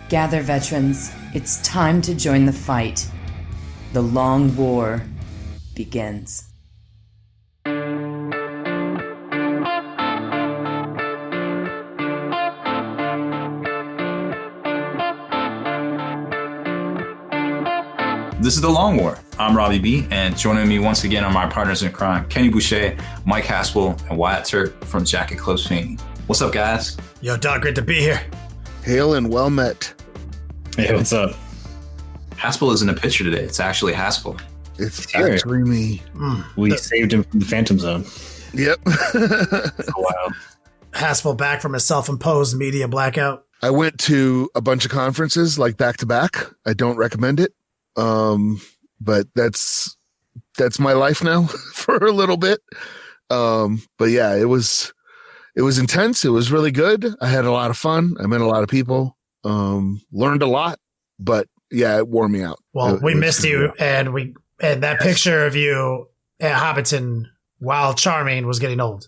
Gather, veterans. It's time to join the fight. The long war begins. This is The Long War. I'm Robbie B, and joining me once again are my partners in crime, Kenny Boucher, Mike Haspil, and Wyatt Turk from Jacket Close Painting. What's up, guys? Yo, Doc, great to be here. Hail and well met. Hey, what's up? Haspil isn't a picture today. It's actually Haspil. It's actually me. We saved him from the Phantom Zone. Yep. Wow. Haspil back from a self-imposed media blackout. I went to a bunch of conferences, like back to back. I don't recommend it. But that's my life now for a little bit. But yeah, it was intense. It was really good. I had a lot of fun. I met a lot of people, learned a lot, but yeah, it wore me out. Well, we missed you, and that picture of you at Hobbiton, while charming, was getting old.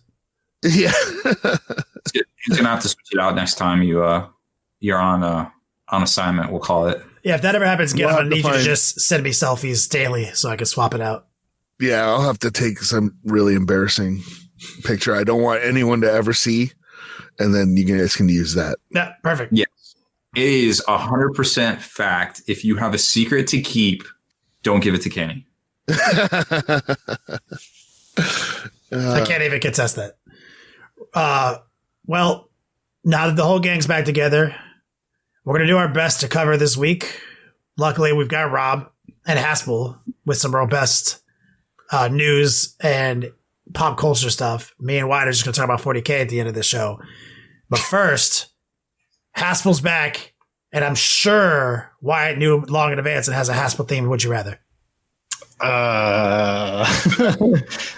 Yeah. You're gonna have to switch it out next time you're on assignment, we'll call it. Yeah, if that ever happens again, I'm going to need you to just send me selfies daily so I can swap it out. Yeah, I'll have to take some really embarrassing picture I don't want anyone to ever see, and then you guys can use that. Yeah, perfect. Yes. It is 100% fact. If you have a secret to keep, don't give it to Kenny. I can't even contest that. Well, now that the whole gang's back together, we're going to do our best to cover this week. Luckily, we've got Rob and Haspil with some robust news and pop culture stuff. Me and Wyatt are just going to talk about 40K at the end of the show. But first, Haspil's back, and I'm sure Wyatt knew long in advance and has a Haspil theme. Would you rather? I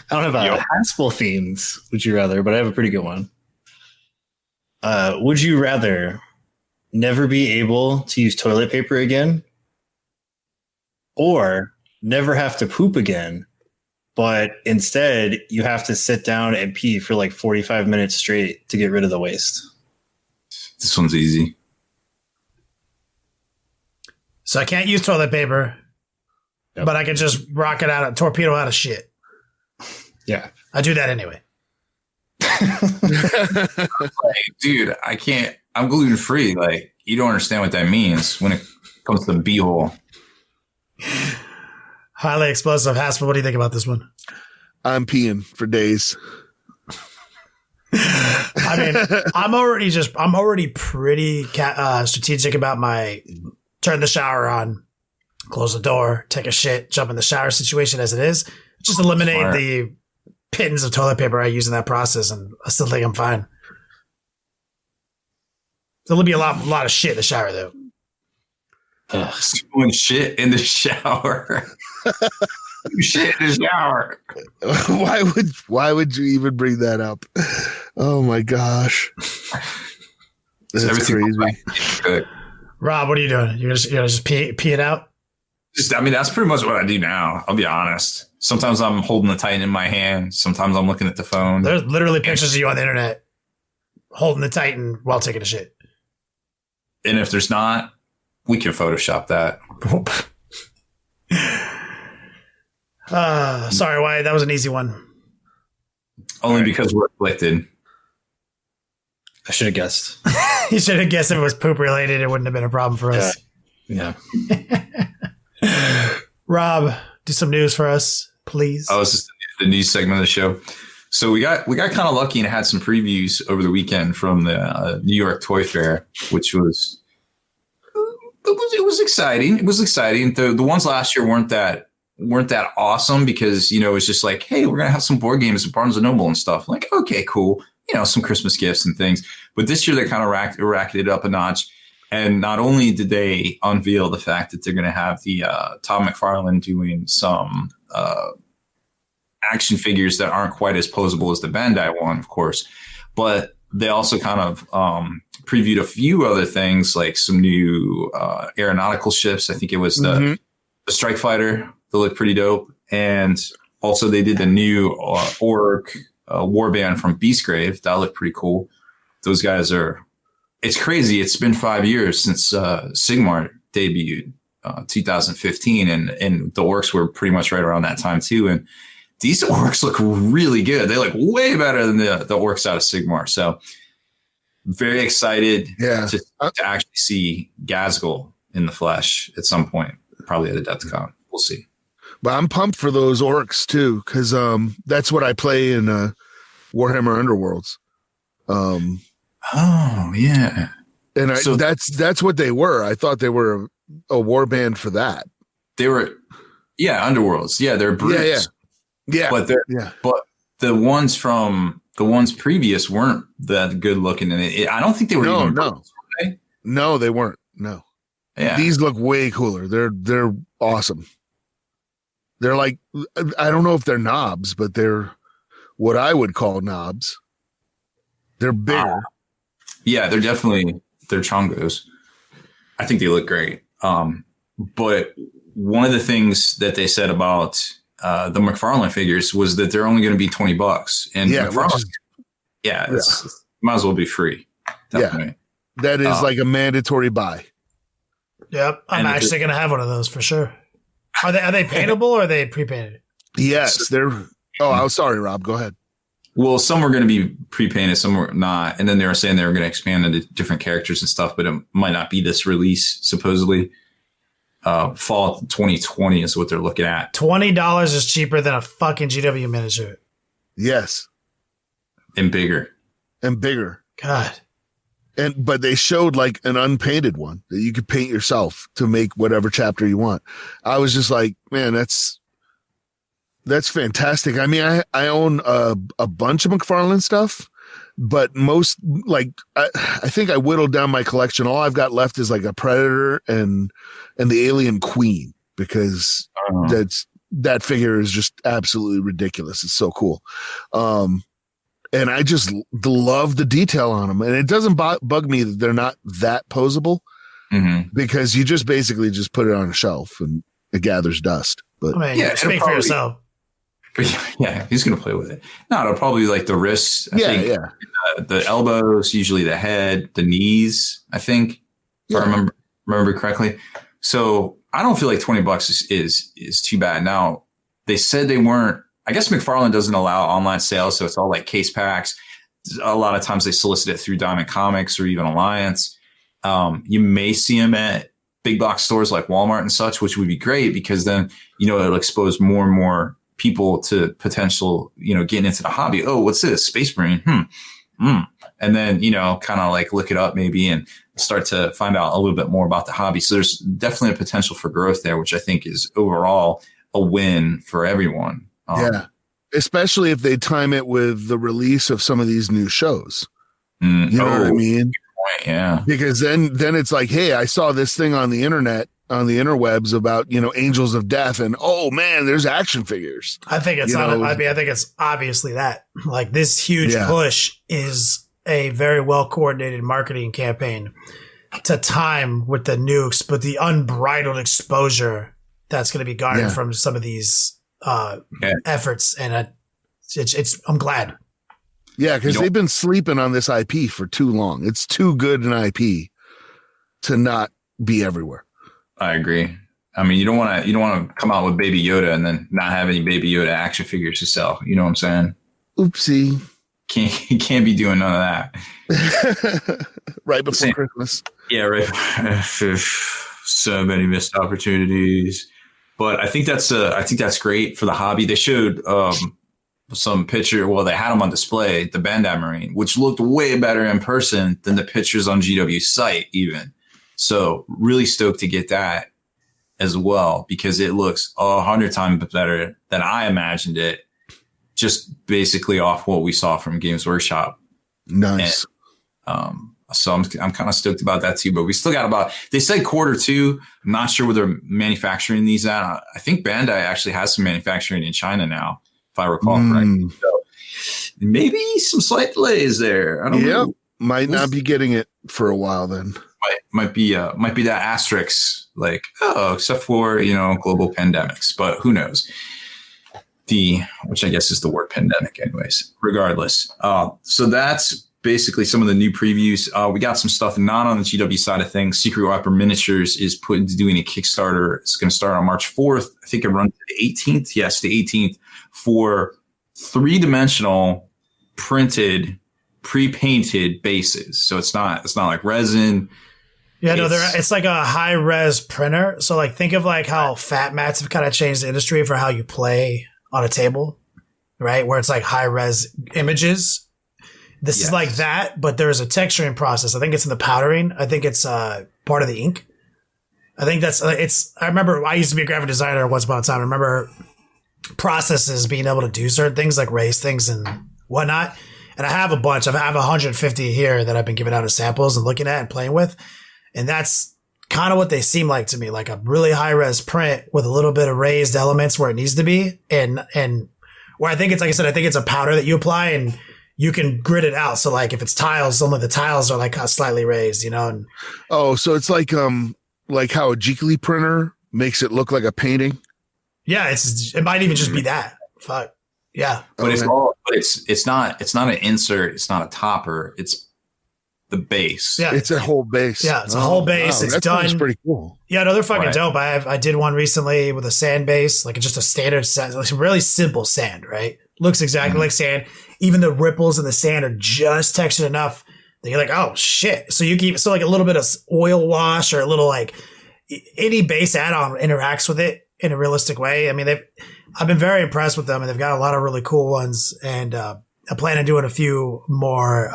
don't know about Haspil themes, would you rather, but I have a pretty good one. Would you rather never be able to use toilet paper again, or never have to poop again, but instead you have to sit down and pee for like 45 minutes straight to get rid of the waste? This one's easy. So I can't use toilet paper, but I can just torpedo out of shit. Yeah. I do that anyway. Like, dude, I can't. I'm gluten free. Like, you don't understand what that means when it comes to the beehole. Highly explosive. Haspil, what do you think about this one? I'm peeing for days. I mean, I'm already pretty strategic about my turn the shower on, close the door, take a shit, jump in the shower situation as it is. Just eliminate the pittance of toilet paper I use in that process, and I still think I'm fine. There'll be a lot of shit in the shower, though. Doing shit in the shower. Shit in the shower. Why would you even bring that up? Oh my gosh, that's crazy. Rob, what are you doing? You're gonna just pee it out? That's pretty much what I do now. I'll be honest. Sometimes I'm holding the Titan in my hand. Sometimes I'm looking at the phone. There's literally pictures of you on the internet holding the Titan while taking a shit. And if there's not, we can Photoshop that. Sorry, Wyatt. That was an easy one. Only because we're afflicted. I should have guessed. You should have guessed if it was poop related. It wouldn't have been a problem for us. Yeah. Rob, do some news for us, please. Oh, this is the news segment of the show. So we got kind of lucky and had some previews over the weekend from the New York Toy Fair, which was it was exciting. It was exciting. The ones last year weren't that awesome because it was just like, hey, we're gonna have some board games at Barnes and Noble and stuff. Like, okay, cool. Some Christmas gifts and things. But this year they kind of racked it up a notch. And not only did they unveil the fact that they're going to have the Todd McFarlane doing some action figures that aren't quite as posable as the Bandai one, of course, but they also kind of previewed a few other things like some new aeronautical ships. I think it was the Strike Fighter that looked pretty dope. And also they did the new Orc warband from Beastgrave. That looked pretty cool. Those guys are it's crazy. It's been 5 years since Sigmar debuted, 2015, and the orcs were pretty much right around that time too. And these orcs look really good. They look way better than the orcs out of Sigmar. So very excited to actually see Gazgul in the flesh at some point, probably at Adepticon. We'll see. But I'm pumped for those orcs too, because that's what I play in Warhammer Underworlds. Oh yeah, and that's what they were. I thought they were a war band for that. They were, Underworlds. Yeah, they're brutes. Yeah, but the ones previous weren't that good looking, and I don't think they were even brutes, were they? No, they weren't. No, these look way cooler. They're awesome. They're like, I don't know if they're knobs, but they're what I would call knobs. They're bigger. Yeah, they're chongos. I think they look great. But one of the things that they said about the McFarlane figures was that they're only going to be $20, and McFarlane, might as well be free. Definitely. Yeah, that is like a mandatory buy. Yep, I'm actually going to have one of those for sure. Are they paintable or are they pre-painted? Yes, they're. Oh, I'm sorry, Rob. Go ahead. Well, some were going to be pre-painted, some were not, and then they were saying they were going to expand into different characters and stuff, but it might not be this release. Supposedly, fall 2020 is what they're looking at. $20 is cheaper than a fucking GW miniature. Yes, and bigger. God. But they showed like an unpainted one that you could paint yourself to make whatever chapter you want. I was just like, man, that's fantastic. I mean, I own a bunch of McFarlane stuff, but most I think I whittled down my collection. All I've got left is like a Predator and the Alien Queen, because that figure is just absolutely ridiculous. It's so cool. And I just love the detail on them. And it doesn't bug me that they're not that posable, because you just basically just put it on a shelf and it gathers dust. But speak for yourself. Yeah, he's going to play with it. No, it'll probably be like the wrists. I think, the elbows, usually the head, the knees, I think, if I remember correctly. So I don't feel like $20 is too bad. Now, they said they weren't. I guess McFarlane doesn't allow online sales, so it's all like case packs. A lot of times they solicit it through Diamond Comics or even Alliance. You may see them at big box stores like Walmart and such, which would be great, because then, it'll expose more and more people to potential, getting into the hobby. Oh, what's this? Space Marine. And then, kind of like look it up maybe and start to find out a little bit more about the hobby. So there's definitely a potential for growth there, which I think is overall a win for everyone. Especially if they time it with the release of some of these new shows. You know what I mean? Good point, yeah. Because then it's like, hey, I saw this thing on the internet, on the interwebs about, Angels of Death, and oh man, there's action figures. I think it's I think it's obviously that. Like, this huge push is a very well coordinated marketing campaign to time with the unbridled exposure that's going to be garnered from some of these efforts, and I'm glad. Yeah, because they've been sleeping on this IP for too long. It's too good an IP to not be everywhere. I agree. I mean, you don't want to come out with Baby Yoda and then not have any Baby Yoda action figures to sell. You know what I'm saying? Oopsie. Can't be doing none of that. Right before Christmas. Yeah, right. So many missed opportunities. But I think that's great for the hobby. They showed some picture. Well, they had them on display, the Bandai Marine, which looked way better in person than the pictures on GW's site even. So really stoked to get that as well, because it looks 100 times better than I imagined it, just basically off what we saw from Games Workshop. Nice. And, so I'm kind of stoked about that too, but we still got they said Q2. I'm not sure where they're manufacturing these at. I think Bandai actually has some manufacturing in China now, if I recall correctly. So maybe some slight delays there. I don't know. Might not be getting it for a while then. Might be that asterisk, like, except for, global pandemics, but who knows? Which I guess is the word pandemic anyways, regardless. So that's basically some of the new previews. We got some stuff not on the GW side of things. Secret Weapon Miniatures is put into doing a Kickstarter. It's going to start on March 4th. I think it runs to the 18th. Yes, the 18th, for 3-dimensional printed, pre-painted bases. So it's not like resin. Yeah, no, it's like a high res printer. So like think of like how fat mats have kind of changed the industry for how you play on a table, right? Where it's like high res images. This is like that, but there's a texturing process. I think it's in the powdering. I think it's part of the ink. I think I remember I used to be a graphic designer once upon a time. I remember processes being able to do certain things like raise things and whatnot. And I have a bunch. I have 150 here that I've been giving out as samples and looking at and playing with. And that's kind of what they seem like to me, like a really high res print with a little bit of raised elements where it needs to be. And where I think it's, like I said, I think it's a powder that you apply and you can grid it out. So like if it's tiles, some of the tiles are like slightly raised, And so it's like how a Geekly printer makes it look like a painting. Yeah, it might even just be that. Fuck. Yeah. But it's not an insert, it's not a topper, it's the base. Yeah, it's a whole base. Yeah, it's a whole base. Wow, it's done. That's pretty cool. Yeah, no, they're fucking dope. I did one recently with a sand base, like just a standard sand, like really simple sand, right? Looks exactly like sand. Even the ripples in the sand are just textured enough that you're like, oh shit. So like a little bit of oil wash or a little like any base add-on interacts with it in a realistic way. I mean, I've been very impressed with them, and they've got a lot of really cool ones. And I plan on doing a few more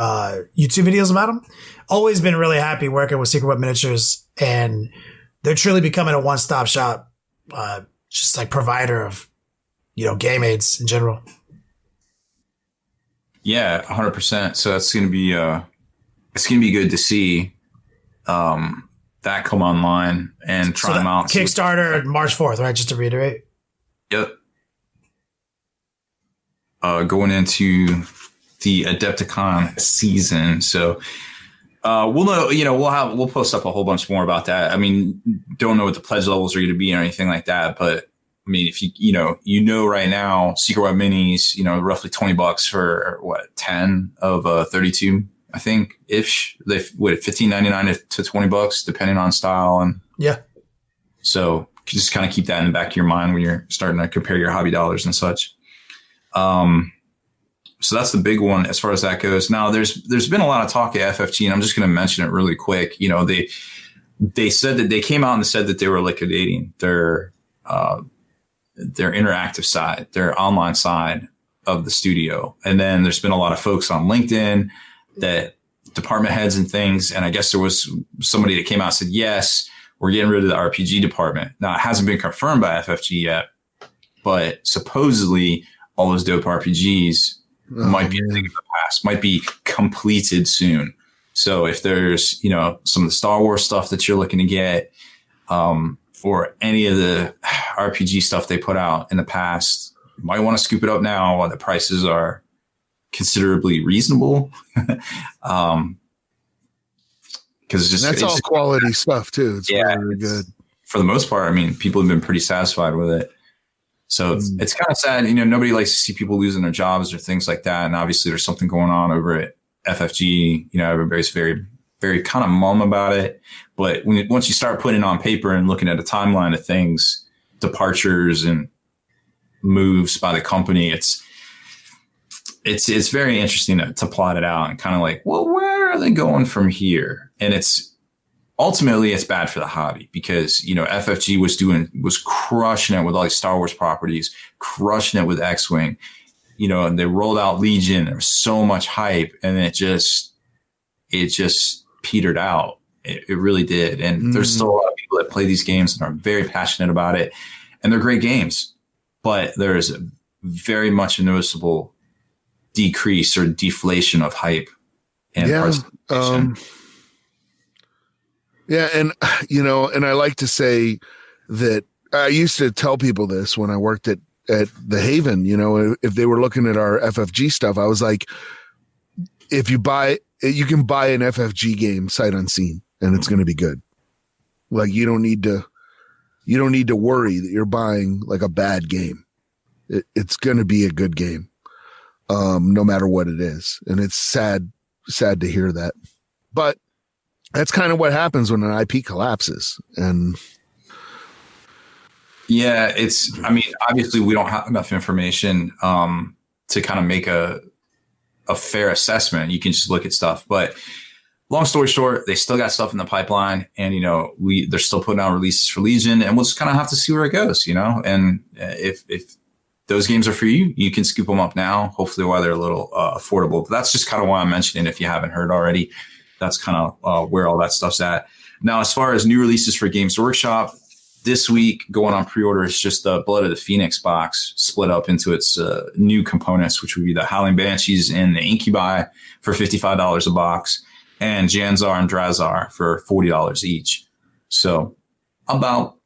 YouTube videos about them. Always been really happy working with Secret Weapon Miniatures, and they're truly becoming a one-stop shop, just like provider of, game aids in general. Yeah, 100%. So that's going to be it's going to be good to see that come online and try them out. Kickstarter March 4th, right? Just to reiterate. Yep. Going into the Adepticon season. So we'll know, we'll post up a whole bunch more about that. I mean, don't know what the pledge levels are going to be or anything like that, but I mean, if you right now, Secret Web Minis, roughly $20 for 10 of 32, I think ish. They $15.99 to $20 depending on style, and so just kind of keep that in the back of your mind when you're starting to compare your hobby dollars and such. So that's the big one as far as that goes. Now there's been a lot of talk at FFG, and I'm just going to mention it really quick. They said that they came out and said that they were liquidating their interactive side, their online side of the studio. And then there's been a lot of folks on LinkedIn, that department heads and things. And I guess there was somebody that came out and said, yes, we're getting rid of the RPG department. Now it hasn't been confirmed by FFG yet, but supposedly all those dope RPGs might be a thing of the past, might be completed soon. So if there's, some of the Star Wars stuff that you're looking to get, or any of the RPG stuff they put out in the past, you might want to scoop it up now while the prices are considerably reasonable. Because that's all quality stuff too. It's really good for the most part. I mean, people have been pretty satisfied with it. So it's kind of sad. Nobody likes to see people losing their jobs or things like that. And obviously there's something going on over at FFG. Everybody's very, very kind of mum about it. But once you start putting it on paper and looking at a timeline of things, departures and moves by the company, it's very interesting to plot it out and kind of like, well, where are they going from here? And ultimately it's bad for the hobby because, FFG was crushing it with all these Star Wars properties, crushing it with X-Wing, and they rolled out Legion. There was so much hype, and it just petered out. It really did. And there's still a lot of people that play these games and are very passionate about it, and they're great games, but there's very much a noticeable decrease or deflation of hype and participation. And I like to say that I used to tell people this when I worked at the Haven, if they were looking at our FFG stuff, I was like, you can buy an FFG game sight unseen and it's going to be good. Like you don't need to worry that you're buying like a bad game. It's going to be a good game. No matter what it is. And it's sad sad to hear that. But that's kind of what happens when an IP collapses. And yeah, obviously we don't have enough information to kind of make a fair assessment. You can just look at stuff, but long story short, they still got stuff in the pipeline, and they're still putting out releases for Legion, and we'll just kind of have to see where it goes, And if those games are for you, you can scoop them up now, hopefully while they're a little affordable. But that's just kind of why I'm mentioning, if you haven't heard already, that's kind of where all that stuff's at. Now, as far as new releases for Games Workshop, this week going on pre-order is just the Blood of the Phoenix box split up into its new components, which would be the Howling Banshees and the Incubi for $55 a box, and Janzar and Drazar for $40 each. So about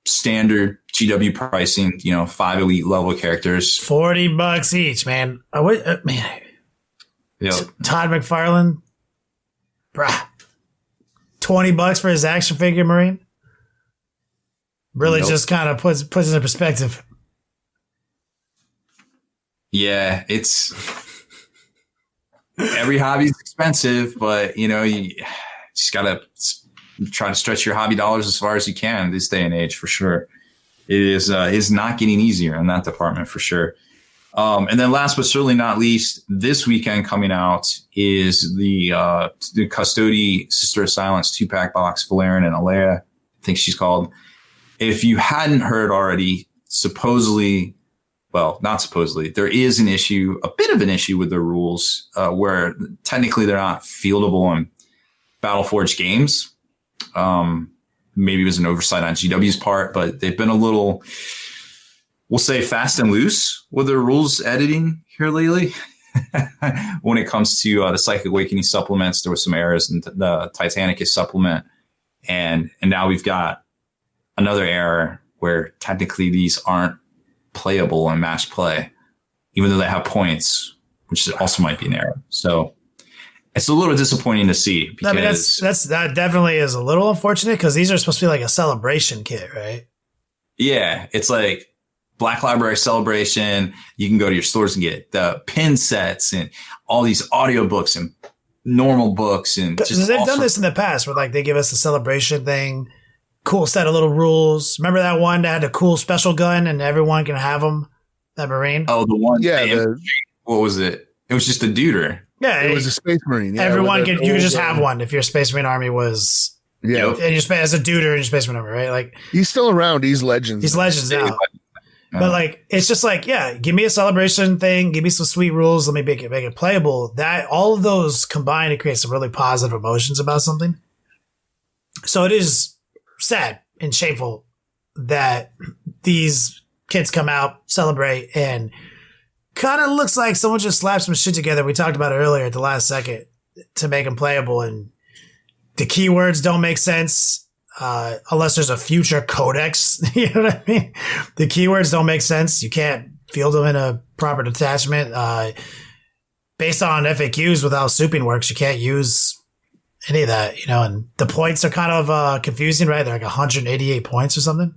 standard GW pricing, 5 elite level characters. $40 each, man. Man. Yep. Todd McFarlane, bruh. $20 for his action figure Marine. Really just kind of puts it in perspective. Yeah, it's every hobby is expensive, but you just gotta try to stretch your hobby dollars as far as you can this day and age, for sure. It is not getting easier in that department, for sure. And then last but certainly not least, this weekend coming out is the Custody Sister of Silence 2-pack box, Valerian and Alea, I think she's called. If you hadn't heard already, not supposedly, there is a bit of an issue with the rules where technically they're not fieldable in Battleforge games. Maybe it was an oversight on GW's part, but they've been a little, we'll say, fast and loose with their rules editing here lately. When it comes to the Psychic Awakening supplements, there was some errors in the Titanicus supplement. And now we've got another error where technically these aren't playable in match play, even though they have points, which also might be an error. So it's a little disappointing to see, because that definitely is a little unfortunate, because these are supposed to be like a celebration kit, right? Yeah, it's like Black Library Celebration. You can go to your stores and get the pin sets and all these audiobooks and normal books, and just they've done this in the past where like they give us a celebration thing. Cool set of little rules. Remember that one that had a cool special gun and everyone can have them? That Marine? Oh, the one. Yeah. What was it? It was just a deuter. Yeah. It was a Space Marine. Yeah, everyone you could just have one if your Space Marine army was. Yeah. And as a deuter in your Space Marine army, right? Like, he's still around. He's Legends. He's Legends now. But like, it's just like, yeah, give me a celebration thing. Give me some sweet rules. Let me make it playable. That all of those combine to create some really positive emotions about something. So it is sad and shameful that these kids come out, celebrate, and kind of looks like someone just slapped some shit together. We talked about it earlier at the last second to make them playable, and the keywords don't make sense unless there's a future codex. You know what I mean? The keywords don't make sense. You can't field them in a proper detachment. Based on FAQs with how souping works, you can't use any of that, and the points are kind of confusing, right? They're like 188 points or something.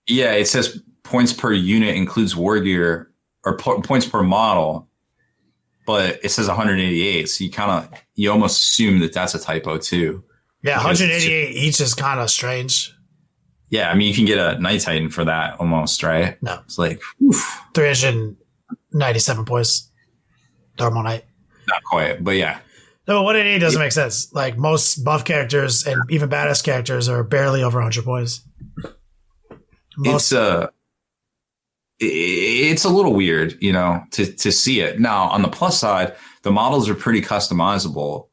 Yeah, it says points per unit includes war gear, or points per model, but it says 188. So you almost assume that that's a typo too. Yeah, 188 each is kind of strange. Yeah, I mean, you can get a Night Titan for that almost, right? No. It's like, oof. 397 points. Normal Knight. Not quite, but yeah. No, 188 doesn't make sense. Like, most buff characters and even badass characters are barely over 100 points. It's a little weird, to see it. Now, on the plus side, the models are pretty customizable.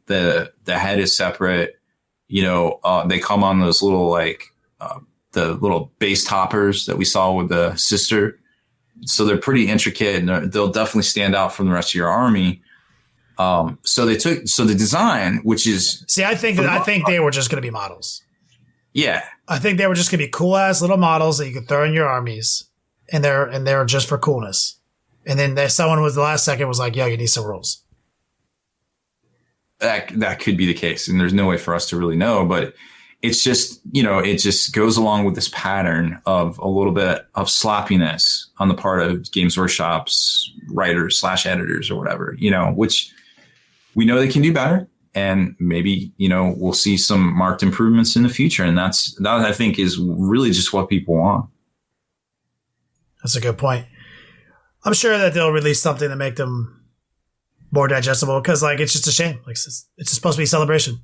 The head is separate. They come on those little the little base toppers that we saw with the sister. So they're pretty intricate, and they'll definitely stand out from the rest of your army. So the design, which is, I think they were just going to be models. Yeah, I think they were just going to be cool ass little models that you could throw in your armies, and they're just for coolness. And then someone was the last second was like, "Yo, you need some rules." That could be the case, and there's no way for us to really know. But it's just, it just goes along with this pattern of a little bit of sloppiness on the part of Games Workshop's writers / editors or whatever, which we know they can do better, and maybe, we'll see some marked improvements in the future. And that I think is really just what people want. That's a good point. I'm sure that they'll release something to make them more digestible, because it's just a shame. It's supposed to be a celebration.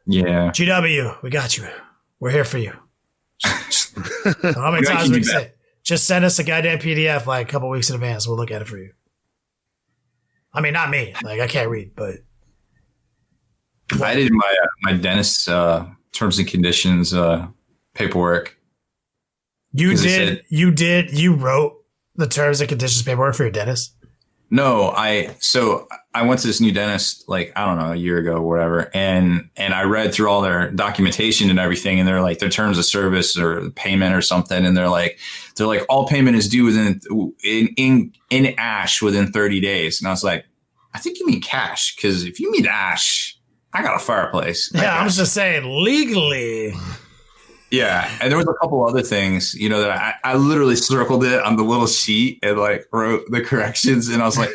Yeah. GW, we got you. We're here for you. How many times we can say, just send us a goddamn PDF a couple weeks in advance. We'll look at it for you. I mean, not me. I can't read, but I did my dentist terms and conditions paperwork. You wrote the terms and conditions paperwork for your dentist? No, I went to this new dentist, a year ago or whatever. And I read through all their documentation and everything. And they're their terms of service or payment or something. And they're like, all payment is due in ash within 30 days. And I was like, I think you mean cash. Cause if you mean ash, I got a fireplace. Yeah. I'm just saying legally. Yeah. And there was a couple other things, that I literally circled it on the little sheet and wrote the corrections. And I was like,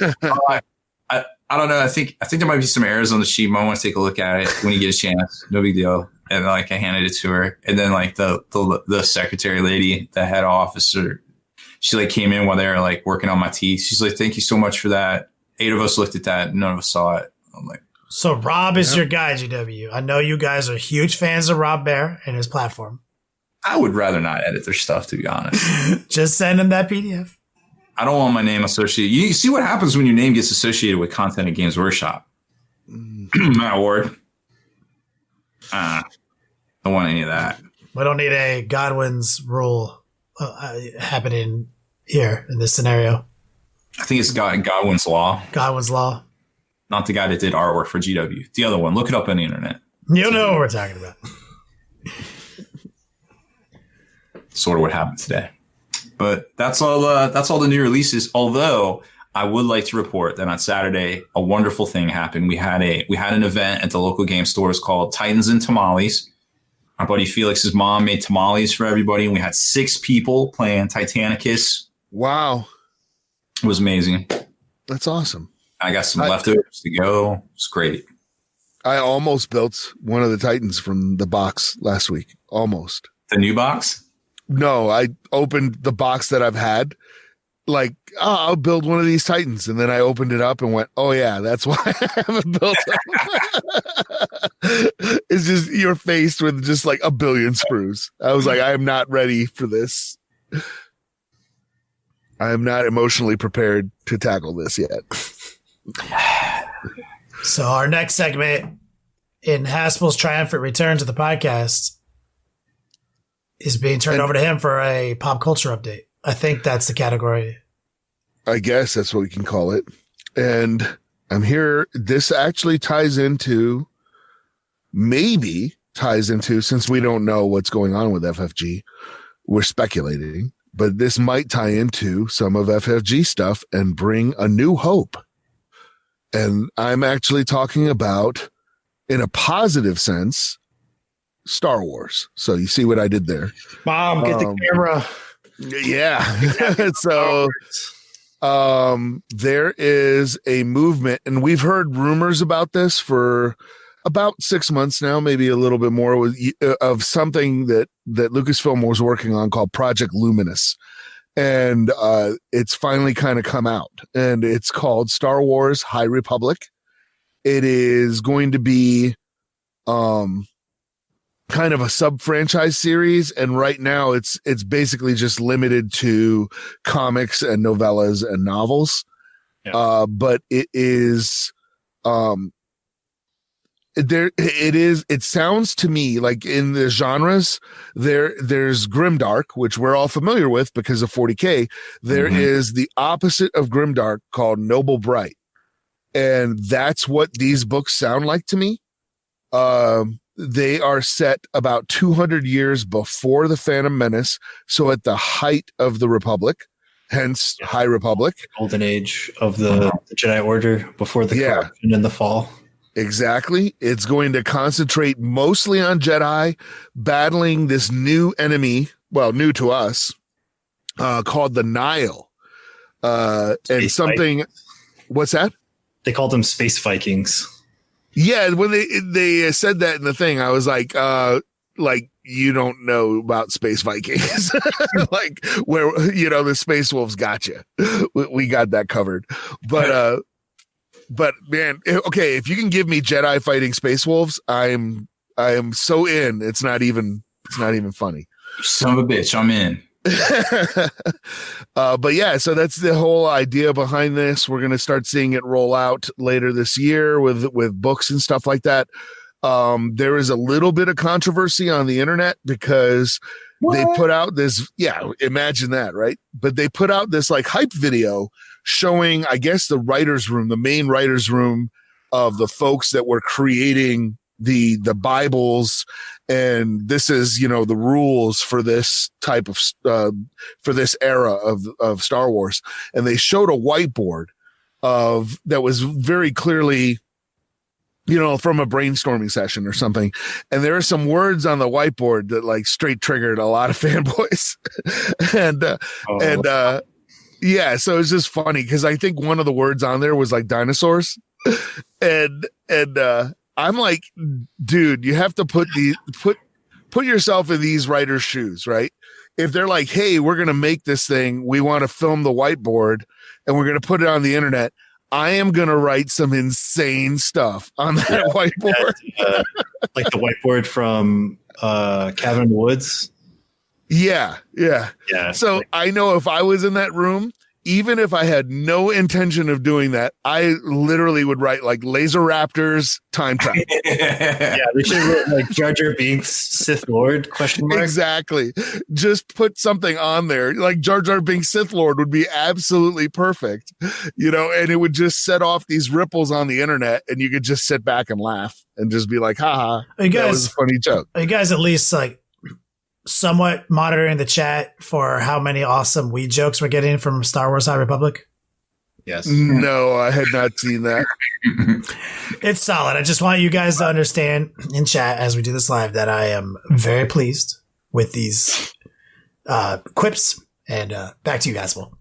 I don't know. I think there might be some errors on the sheet. I want to take a look at it when you get a chance. No big deal. And I handed it to her. And then the secretary lady, the head officer, she came in while they were working on my teeth. She's like, thank you so much for that. 8 of us looked at that. None of us saw it. I'm like, so Rob is your guy, GW. I know you guys are huge fans of Rob Baer and his platform. I would rather not edit their stuff, to be honest. Just send them that PDF. I don't want my name associated. You see what happens when your name gets associated with content at Games Workshop. Matt Ward. Don't want any of that. We don't need a Godwin's rule happening here in this scenario. I think it's Godwin's Law. Godwin's Law. Not the guy that did artwork for GW. The other one. Look it up on the internet. You know what we're talking about. Sort of what happened today. But that's all the new releases. Although I would like to report that on Saturday, a wonderful thing happened. We had an event at the local game stores called Titans and Tamales. Our buddy Felix's mom made tamales for everybody, and we had 6 people playing Titanicus. Wow. It was amazing. That's awesome. I got some leftovers to go. It's great. I almost built one of the Titans from the box last week. Almost. The new box? No, I opened the box that I've had. I'll build one of these Titans. And then I opened it up and went, oh, yeah, that's why I haven't built them. It's just you're faced with just a billion screws. I was like, I am not ready for this. I am not emotionally prepared to tackle this yet. So our next segment in Haspil's triumphant return to the podcast is being turned over to him for a pop culture update. I think that's the category. I guess that's what we can call it. And I'm here. This actually ties into, since we don't know what's going on with FFG, we're speculating, but this might tie into some of FFG stuff and bring a new hope. And I'm actually talking about, in a positive sense, Star Wars. So you see what I did there. Mom, get the camera. Yeah. So there is a movement, and we've heard rumors about this for about 6 months now, maybe a little bit more, of something that Lucasfilm was working on called Project Luminous. And it's finally kind of come out, and it's called Star Wars High Republic. It is going to be kind of a sub-franchise series, and right now it's basically just limited to comics and novellas and novels. Yeah. But it is it sounds to me like in the genres there's grimdark, which we're all familiar with because of 40K. There is the opposite of grimdark called Noble Bright, and that's what these books sound like to me. They are set about 200 years before the Phantom Menace, so at the height of the Republic, hence High Republic. Golden Age of the Jedi Order before the corruption in the fall. Exactly. It's going to concentrate mostly on Jedi battling this new enemy, well, new to us, called the Nile. And something... What's that? They called them Space Vikings. Yeah, when they said that in the thing, I was like you don't know about Space Vikings, like where the Space Wolves got you. We got that covered, but man, okay, if you can give me Jedi fighting Space Wolves, I am so in. It's not even funny. Son of a bitch, I'm in. But yeah, so that's the whole idea behind this. We're going to start seeing it roll out later this year with books and stuff like that. There is a little bit of controversy on the internet because they put out this, imagine that, right? But they put out this like hype video showing, I guess, the main writer's room of the folks that were creating the Bibles, and this is the rules for this type of for this era of Star Wars, and they showed a whiteboard that was very clearly from a brainstorming session or something, and there are some words on the whiteboard that like straight triggered a lot of fanboys. Yeah, so it's just funny because I think one of the words on there was like dinosaurs, and I'm like, dude, you have to put yourself in these writers' shoes, right? If they're like, hey, we're going to make this thing, we want to film the whiteboard and we're going to put it on the internet, I am going to write some insane stuff on that whiteboard. Like the whiteboard from Cabin in the Woods. Yeah. So I know if I was in that room, even if I had no intention of doing that, I literally would write like Laser Raptors time travel. Yeah, they should have like Jar Jar Binks Sith Lord ? Exactly. Just put something on there. Like Jar Jar Binks Sith Lord would be absolutely perfect, and it would just set off these ripples on the internet, and you could just sit back and laugh and just be like, haha, that was a funny joke. Are you guys at least like somewhat monitoring the chat for how many awesome weed jokes we're getting from Star Wars High Republic? Yes. No, I had not seen that. It's solid. I just want you guys to understand in chat as we do this live that I am very pleased with these quips. And back to you guys, Will.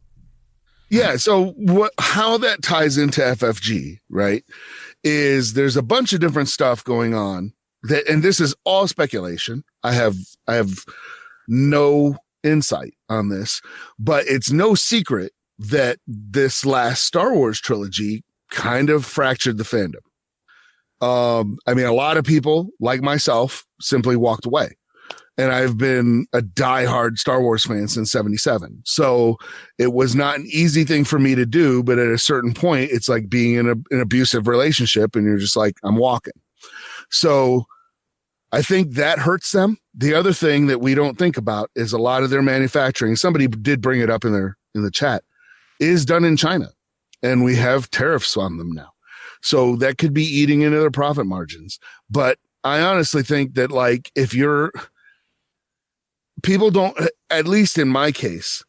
Yeah. So how that ties into FFG, right, is there's a bunch of different stuff going on and this is all speculation. I have no insight on this, but it's no secret that this last Star Wars trilogy kind of fractured the fandom. I mean, a lot of people like myself simply walked away, and I've been a diehard Star Wars fan since '77. So it was not an easy thing for me to do, but at a certain point, it's like being in an abusive relationship and you're just like, I'm walking. So I think that hurts them. The other thing that we don't think about is a lot of their manufacturing. Somebody did bring it up in the chat, is done in China, and we have tariffs on them now. So that could be eating into their profit margins. But I honestly think that like people don't, at least in my case,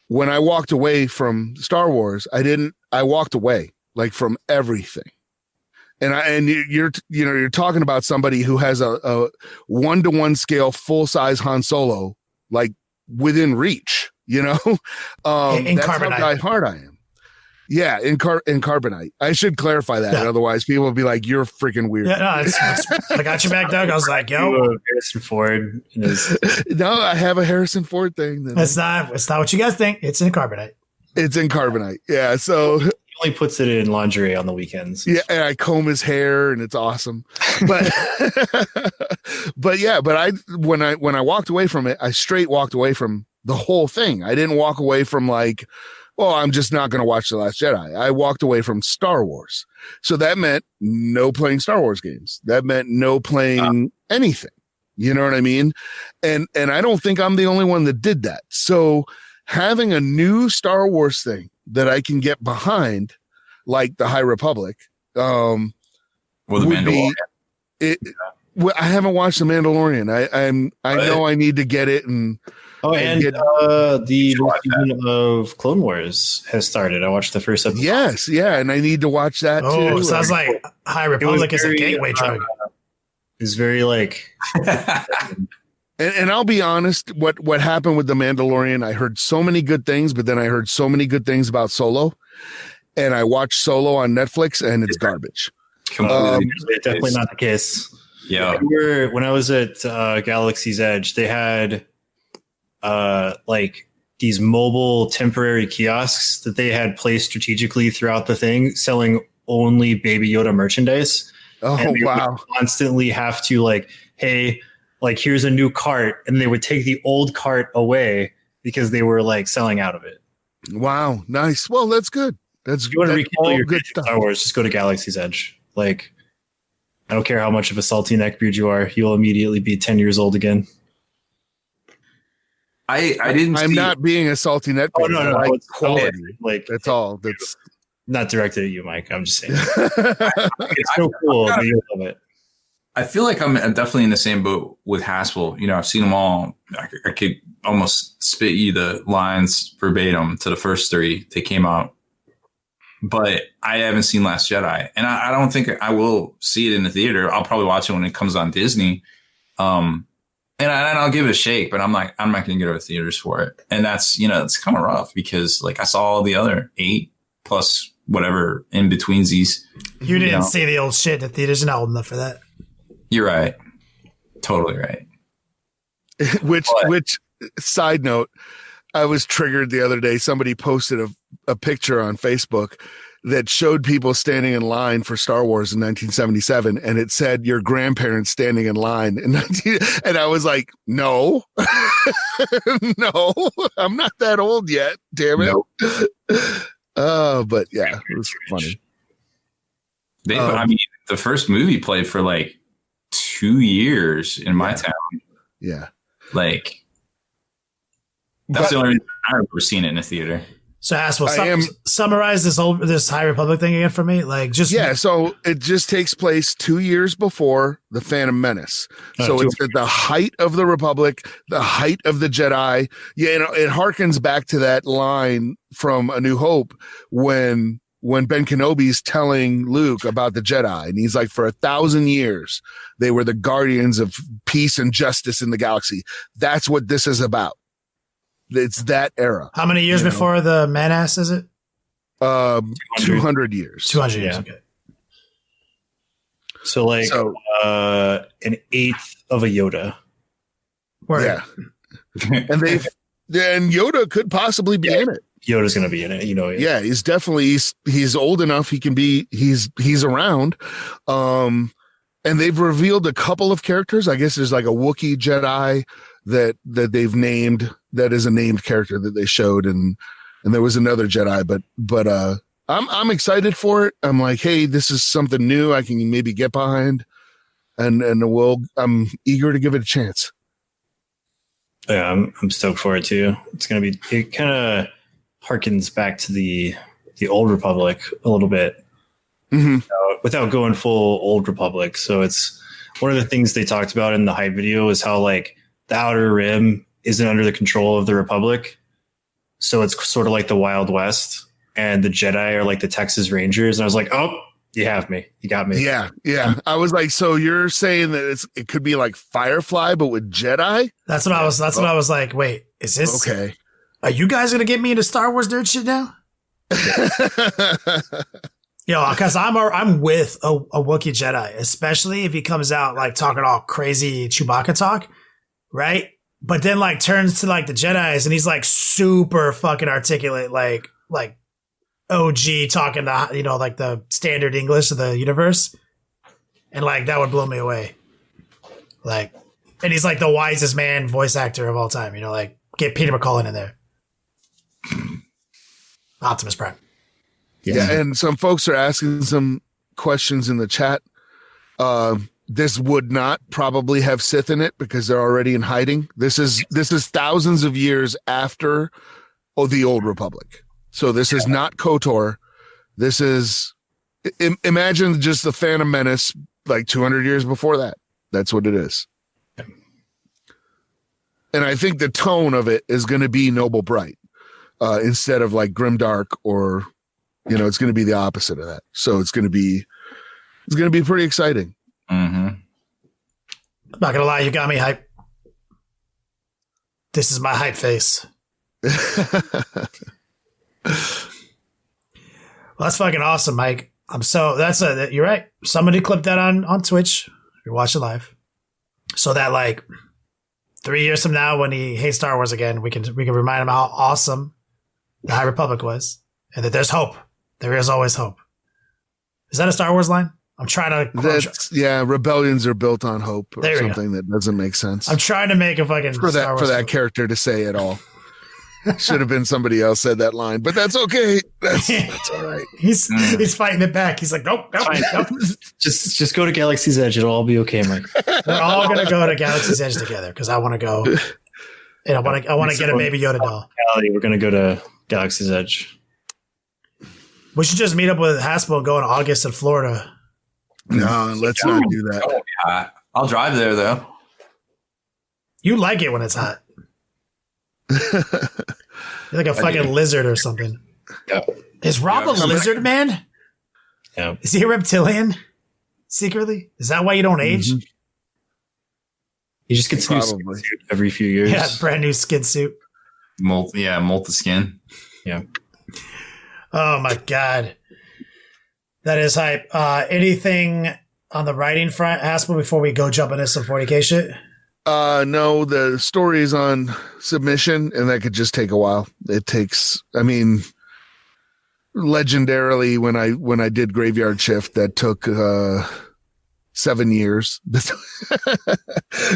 when I walked away from Star Wars, I walked away like from everything. And you're talking about somebody who has a 1-to-1 scale full size Han Solo like within reach, in that's Carbonite. how diehard I am. Yeah, in Carbonite. I should clarify that, otherwise people will be like, "You're freaking weird." Yeah, no, I got you back, Doug. I was like, "Yo, Harrison Ford." No, I have a Harrison Ford thing. It's not what you guys think. It's in Carbonite. It's in Carbonite. Yeah, so. He only puts it in lingerie on the weekends. Yeah, and I comb his hair, and it's awesome. But when I walked away from it, I straight walked away from the whole thing. I didn't walk away from like, well, I'm just not going to watch The Last Jedi. I walked away from Star Wars. So that meant no playing Star Wars games. That meant no playing anything. You know what I mean? And I don't think I'm the only one that did that. So having a new Star Wars thing that I can get behind, like the High Republic, or the Mandalorian. I haven't watched the Mandalorian. I know I need to get it, the season of Clone Wars has started. I watched the first episode. Yes, yeah, and I need to watch that too. Oh, sounds like High Republic is a gateway drug. It's very like. And I'll be honest, what happened with The Mandalorian, I heard so many good things, but then I heard so many good things about Solo. and I watched Solo on Netflix, and it's garbage. Definitely not the case. Yeah. When I was at Galaxy's Edge, they had like these mobile temporary kiosks that they had placed strategically throughout the thing, selling only Baby Yoda merchandise. Oh, and they wow. would constantly have to like, hey, like here's a new cart, and they would take the old cart away because they were like selling out of it. Wow, nice. Well, that's good. That's If you want to rekindle your good good stuff. Star Wars, just go to Galaxy's Edge. Like, I don't care how much of a salty neckbeard you are, you'll immediately be 10 years old again. I didn't. I'm not being a salty net. Oh, no. Like It's quality. Like, That's all. That's not directed at you, Mike. I'm just saying. It's so cool. You love it. I feel like I'm definitely in the same boat with Haspil. You know, I've seen them all. I could almost spit you the lines verbatim to the first three. They came out. But I haven't seen Last Jedi. And I don't think I will see it in the theater. I'll probably watch it when it comes on Disney. And I'll give it a shake, but I'm not going to go to theaters for it. And that's, you know, it's kind of rough because like I saw all the other 8 plus whatever in betweensies. You didn't see the old shit in the theaters. You're not old enough for that. You're right. Totally right. which side note, I was triggered the other day. Somebody posted a picture on Facebook that showed people standing in line for Star Wars in 1977, and it said your grandparents standing in line in 19. And I was like, no, no, I'm not that old yet. Damn it. Nope. But yeah, it was funny. I mean, the first movie played for like 2 years in my town. Yeah. Like, that's the only reason I remember seeing it in a theater. So, Haspil, summarize this High Republic thing again for me. Like, so it just takes place 2 years before the Phantom Menace. So it's at the height of the Republic, the height of the Jedi. Yeah, you know, it harkens back to that line from A New Hope when Ben Kenobi's telling Luke about the Jedi, and he's like, for 1,000 years, they were the guardians of peace and justice in the galaxy. That's what this is about. It's that era. How many years before the Menace is it? 200 years. 200 years. Okay. So an eighth of a Yoda. Yeah. And Yoda could possibly be in it. Yoda's going to be in it, you know. Yeah, he's definitely he's old enough. He can be. He's around. And they've revealed a couple of characters. I guess there's like a Wookiee Jedi that they've named. That is a named character that they showed, and there was another Jedi. But I'm excited for it. I'm like, hey, this is something new. I can maybe get behind, and I'm eager to give it a chance. Yeah, I'm stoked for it too. It's gonna be. It kind of harkens back to the Old Republic a little bit, without going full Old Republic. So it's one of the things they talked about in the hype video is how like the Outer Rim isn't under the control of the Republic, so it's sort of like the Wild West, and the Jedi are like the Texas Rangers. And I was like, oh, you have me, you got me. Yeah. I was like, so you're saying that it could be like Firefly, but with Jedi? That's what I was. That's what I was like. Wait, is this okay? Are you guys gonna get me into Star Wars nerd shit now? Yo, because I'm with a Wookiee Jedi, especially if he comes out like talking all crazy Chewbacca talk, right? But then like turns to like the Jedis and he's like super fucking articulate, like OG talking to, you know, like the standard English of the universe, and like that would blow me away. Like, and he's like the wisest man voice actor of all time. You know, like get Peter McCullough in there. Optimus Prime. Yeah, and some folks are asking some questions in the chat. This would not probably have Sith in it because they're already in hiding. This is thousands of years after the Old Republic. So this is not KOTOR. This is imagine just the Phantom Menace like 200 years before that. That's what it is. And I think the tone of it is going to be Noble Bright instead of like Grimdark, or you know, it's going to be the opposite of that. So it's going to be pretty exciting. Mm-hmm. I'm not gonna lie, you got me hype. This is my hype face. Well, that's fucking awesome, Mike. You're right. Somebody clipped that on Twitch. You're watching live. So that like 3 years from now, when he hates Star Wars again, we can remind him how awesome the High Republic was, and that there's hope. There is always hope. Is that a Star Wars line? I'm trying to. Rebellions are built on hope, or something that doesn't make sense. I'm trying to make a fucking for that character to say it all. Should have been somebody else said that line, but that's okay. That's all right. He's fighting it back. He's like, nope. Just go to Galaxy's Edge. It'll all be okay, Mike. We're all gonna go to Galaxy's Edge together because I want to go. And I want to get a Baby Yoda doll. We're gonna go to Galaxy's Edge. We should just meet up with Haspil and go in August in Florida. No, let's not do that. Oh, yeah. I'll drive there though. You like it when it's hot. You're like a fucking lizard or something. Yeah. Is Rob a lizard man? Yeah. Is he a reptilian? Secretly? Is that why you don't age? Mm-hmm. He just gets new skin suit every few years. Yeah, brand new skin suit. Molt the skin. Yeah. Oh my god. That is hype. Anything on the writing front, Haspil, before we go jump into some 40K shit? No, the story is on submission, and that could just take a while. It takes, legendarily, when I did Graveyard Shift, that took 7 years.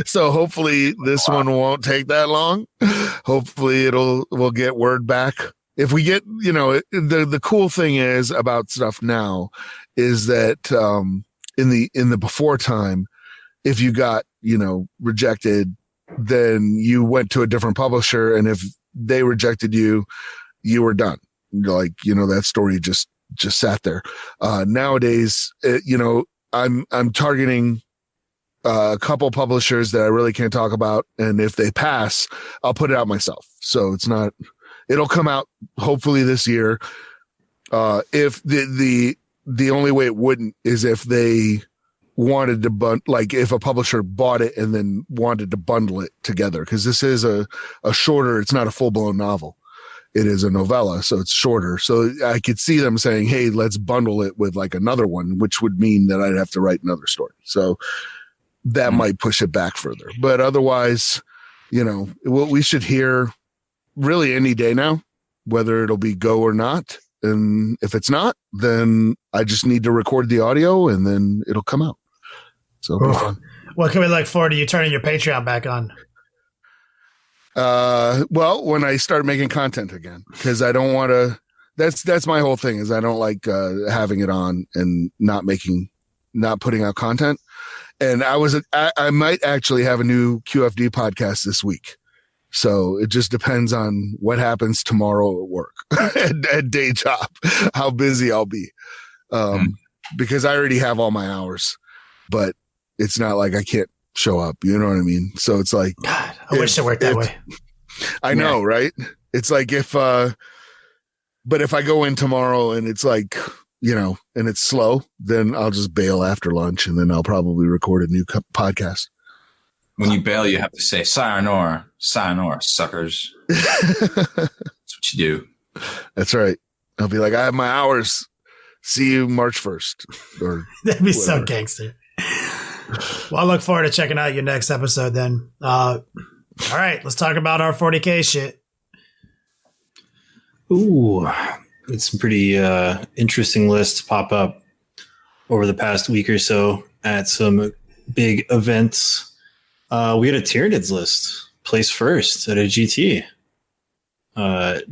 So hopefully this one won't take that long. Hopefully we'll get word back. If we get, the cool thing is about stuff now is that in the before time, if you got rejected, then you went to a different publisher, and if they rejected you, you were done. Like, that story just sat there. Nowadays, I'm targeting a couple publishers that I really can't talk about, and if they pass, I'll put it out myself. So it'll come out hopefully this year. If the only way it wouldn't is if they wanted to if a publisher bought it and then wanted to bundle it together, because this is a shorter, it's not a full-blown novel, it is a novella, so it's shorter. So I could see them saying, hey, let's bundle it with like another one, which would mean that I'd have to write another story, so that might push it back further. But otherwise, we should hear really any day now whether it'll be go or not, and if it's not, then I just need to record the audio and then it'll come out. So it'll be fun. What can we look forward to you turning your Patreon back on? Well, when I start making content again, because I don't want to. That's my whole thing, is I don't like having it on and not putting out content. And I might actually have a new QFD podcast this week. So it just depends on what happens tomorrow at work, at day job, how busy I'll be. Because I already have all my hours, but it's not like I can't show up. You know what I mean? So it's like, God, I wish it worked that way. I know, right? It's like but if I go in tomorrow and it's like, and it's slow, then I'll just bail after lunch, and then I'll probably record a new podcast. When you bail, you have to say sayonara, suckers. That's what you do. That's right. I'll be like, I have my hours. See you March 1st. Or that'd be so gangster. Well, I look forward to checking out your next episode then. All right, let's talk about our 40K shit. Ooh, it's some pretty interesting lists pop up over the past week or so at some big events. We had a Tyranids list, place first at a GT.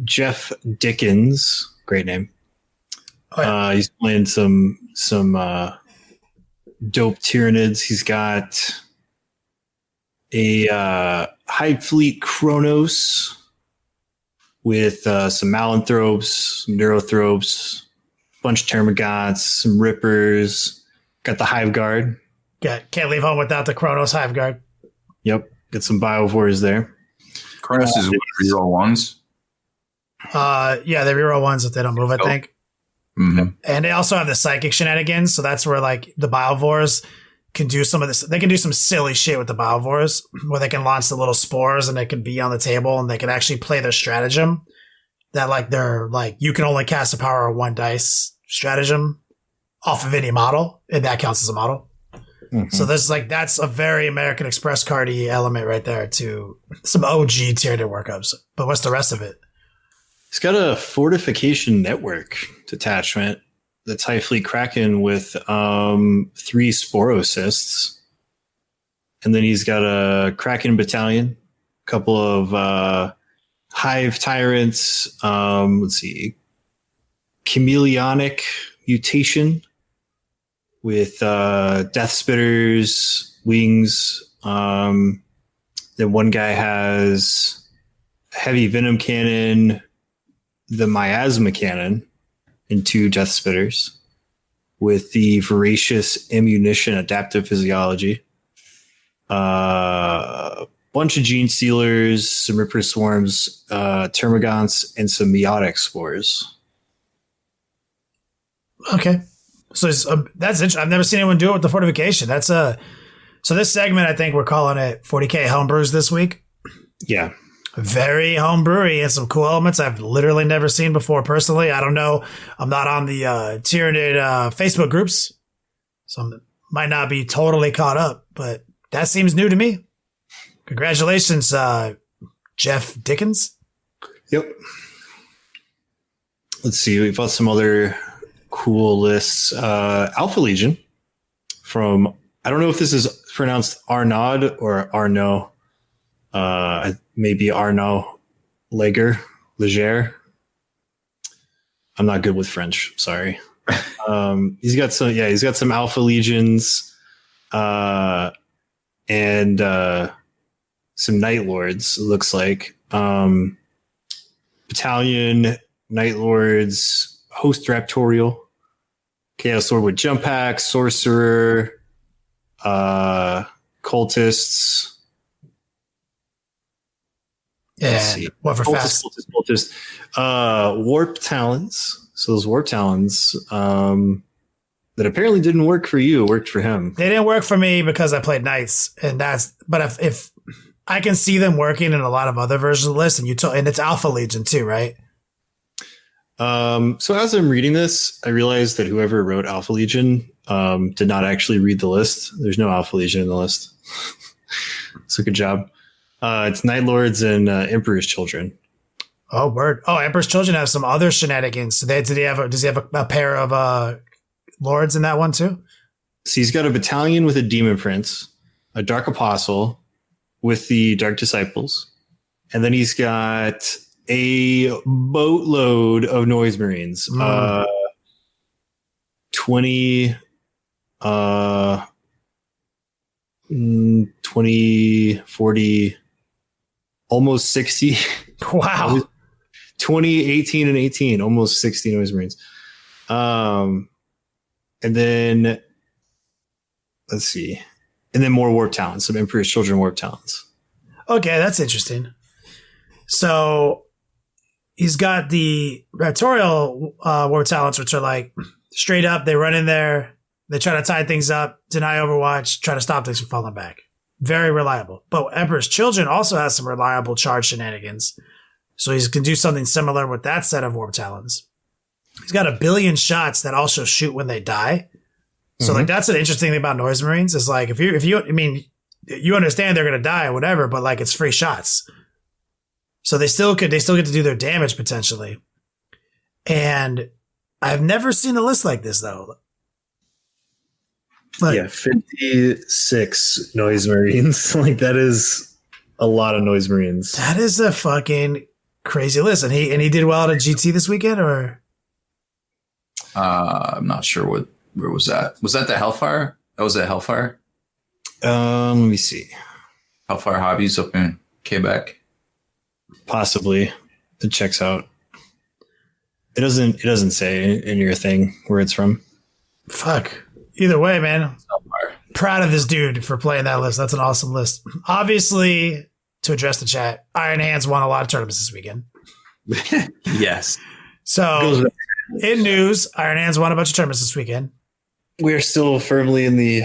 Jeff Dickens, great name. Oh, yeah. He's playing some dope Tyranids. He's got a High Fleet Kronos with some Malanthropes, some Neurothropes, a bunch of Termagants, some Rippers. Got the Hive Guard. Can't leave home without the Kronos Hive Guard. Yep. Got some Biovores there. Kronos is what, reroll ones? Yeah, they reroll ones if they don't move, I think. Mm-hmm. And they also have the psychic shenanigans, so that's where like the Biovores can do some of this. They can do some silly shit with the Biovores, where they can launch the little spores and they can be on the table and they can actually play their stratagem. That like they're like, you can only cast a power of 1 dice stratagem off of any model, and that counts as a model. Mm-hmm. So that's a very American Express card-y element right there to some OG Tyranid workups. But what's the rest of it? It's got a fortification network detachment that's High Fleet Kraken with 3 Sporocysts. And then he's got a Kraken battalion, a couple of Hive Tyrants, let's see, Chameleonic Mutation with Death Spitters, Wings. Then one guy has Heavy Venom Cannon, the Miasma Cannon, and 2 Death Spitters with the Voracious Ammunition Adaptive Physiology. Bunch of Gene Stealers, some Ripper Swarms, Termagants, and some Meotic Spores. Okay. So that's interesting. I've never seen anyone do it with the fortification. So this segment, I think we're calling it 40K Homebrews this week. Yeah. Very homebrewy and some cool elements I've literally never seen before personally. I don't know. I'm not on the Tyranid Facebook groups, so I might not be totally caught up, but that seems new to me. Congratulations, Jeff Dickens. Yep. Let's see. We've got some other cool lists. Alpha Legion from, I don't know if this is pronounced Arnaud or Arnaud. Maybe Arnaud Leger. I'm not good with French. Sorry. He's got some Alpha Legions, and some Night Lords, it looks like. Battalion, Night Lords, Host Raptorial, Chaos Lord with Jump Axe, Sorcerer, Cultists. Yeah, what for fast? Cultists. Warp Talons. So those Warp Talons that apparently didn't work for you, worked for him. They didn't work for me because I played Knights, but if I can see them working in a lot of other versions of the list, and it's Alpha Legion too, right? So as I'm reading this, I realized that whoever wrote Alpha Legion did not actually read the list. There's no Alpha Legion in the list. So good job. It's Night Lords and Emperor's Children. Oh, word. Oh, Emperor's Children have some other shenanigans. Does he have a pair of lords in that one too? So he's got a battalion with a Demon Prince, a Dark Apostle with the Dark Disciples, and then he's got a boatload of Noise Marines. 20, 40, almost 60. Wow. 20, 18, and 18, almost 60 Noise Marines. And then, let's see. And then more Warp Talents, some Emperor's Children Warp Talents. Okay, that's interesting. So he's got the Raptorial Warp Talents, which are like straight up, they run in there, they try to tie things up, deny Overwatch, try to stop things from falling back. Very reliable. But Emperor's Children also has some reliable charge shenanigans. So he can do something similar with that set of Warp Talons. He's got 1 billion shots that also shoot when they die. So like that's an interesting thing about Noise Marines is like if you you understand they're gonna die or whatever, but like it's free shots. So they still get to do their damage potentially. And I've never seen a list like this though. Like, 56 Noise Marines. Like that is a lot of Noise Marines. That is a fucking crazy list. And he did well at a GT this weekend, or I'm not sure where was that? Was that the Hellfire? That was at Hellfire? Let me see. Hellfire Hobbies up in Quebec. Possibly. It checks out. It doesn't say in your thing where it's from. Fuck. Either way, man. Proud of this dude for playing that list. That's an awesome list. Obviously, to address the chat, Iron Hands won a lot of tournaments this weekend. Yes. So, in news, Iron Hands won a bunch of tournaments this weekend. We're still firmly in the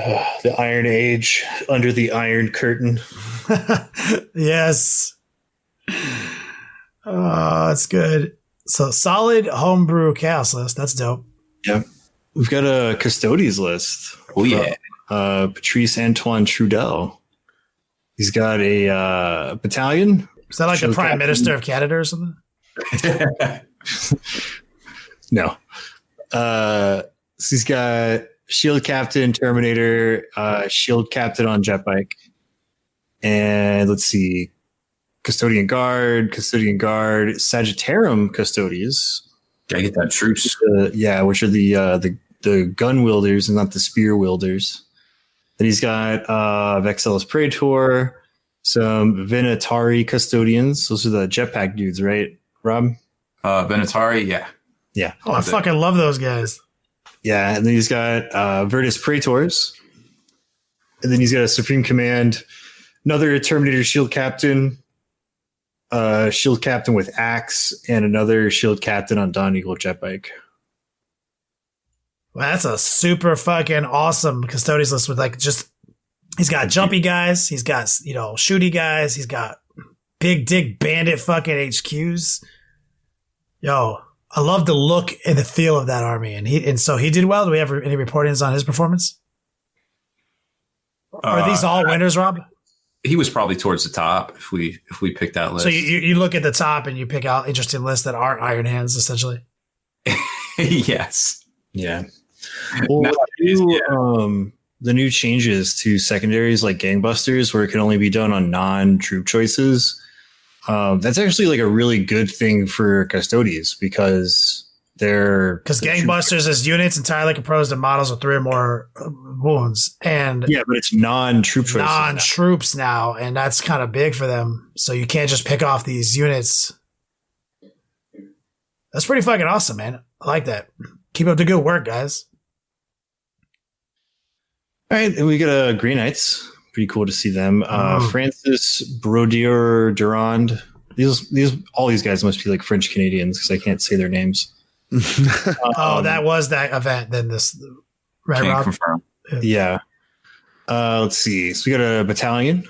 Iron Age, under the Iron Curtain. Yes. Oh, that's good. So, solid homebrew chaos list. That's dope. Yeah. We've got a custodies list. Oh, yeah. Patrice Antoine Trudel. He's got a battalion. Is that like the Prime Minister of Canada or something? No. So he's got Shield Captain, Terminator, Shield Captain on jet bike. And let's see. Custodian Guard, Sagittarium Custodies. Gotta get that troops. Which are the gun wielders and not the spear wielders. Then he's got Vexelis Praetor, some Venatari Custodians. Those are the jetpack dudes, right, Rob? Venatari, yeah. Yeah. Oh, I fucking love those guys. Yeah, and then he's got Virtus Praetors. And then he's got a Supreme Command, another Terminator Shield Captain, Shield Captain with Axe, and another Shield Captain on Dawn Eagle jetbike. Well, that's a super fucking awesome custodians list with he's got jumpy guys, he's got, shooty guys, he's got big dick bandit fucking HQs. Yo, I love the look and the feel of that army. And so he did well. Do we have any reportings on his performance? Are these all winners, Rob? He was probably towards the top if we pick that list. So you look at the top and you pick out interesting lists that aren't Iron Hands, essentially. Yes. Yeah. Well, the new changes to secondaries like gangbusters, where it can only be done on non-troop choices. That's actually like a really good thing for custodians because gangbusters as units entirely composed of models with 3 or more wounds, and but it's non-troop choices. Non-troops now, and that's kind of big for them. So you can't just pick off these units. That's pretty fucking awesome, man. I like that. Keep up the good work, guys. All right, and we got a Grey Knights. Pretty cool to see them. Francis Brodier Durand. All these guys must be like French Canadians because I can't say their names. That was that event. Then this, right? Can't Rob? confirm. Yeah. Let's see. So we got a battalion,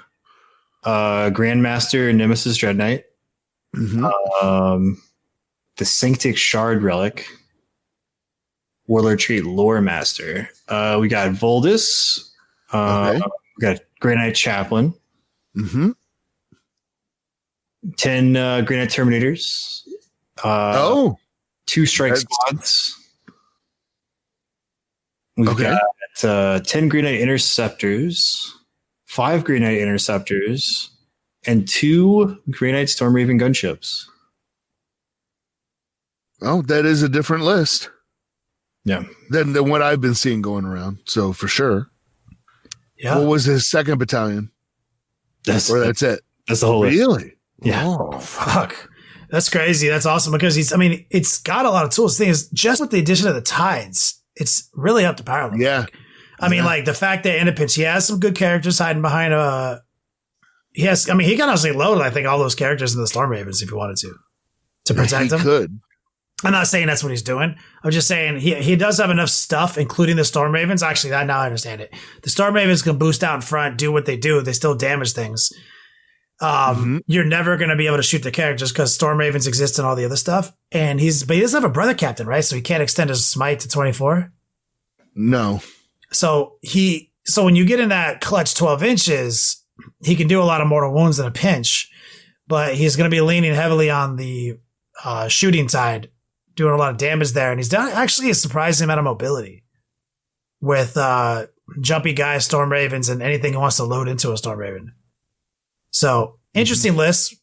Grandmaster Nemesis Dread Knight, the Sanctic Shard Relic, Warlord Trait Lore Master. We got Voldus. We got Grey Knight Chaplain. 10 Grey Knight Terminators. 2 strike squads. We've got 10 Grey Knight Interceptors, 5 Grey Knight Interceptors, and 2 Grey Knight Stormraven gunships. Oh, that is a different list. Yeah. Than what I've been seeing going around. So for sure. Yeah. What was his second battalion? That's it. That's the whole list. Really? Yeah. Oh, fuck. That's crazy. That's awesome because it's got a lot of tools. The thing is, just with the addition of the tides, it's really up to power level. Yeah. Like the fact that in a pinch, he has some good characters hiding behind he can honestly load, I think, all those characters in the Storm Ravens if he wanted to protect them. He could. I'm not saying that's what he's doing. I'm just saying he does have enough stuff, including the Storm Ravens. Actually, now I understand it. The Storm Ravens can boost out in front, do what they do. They still damage things. You're never going to be able to shoot the characters because Storm Ravens exist and all the other stuff. And he doesn't have a brother captain, right? So he can't extend his smite to 24. No. So when you get in that clutch 12 inches, he can do a lot of mortal wounds in a pinch, but he's going to be leaning heavily on the shooting side, doing a lot of damage there. And he's done actually a surprising amount of mobility with jumpy guys, Storm Ravens, and anything he wants to load into a Storm Raven. So interesting list.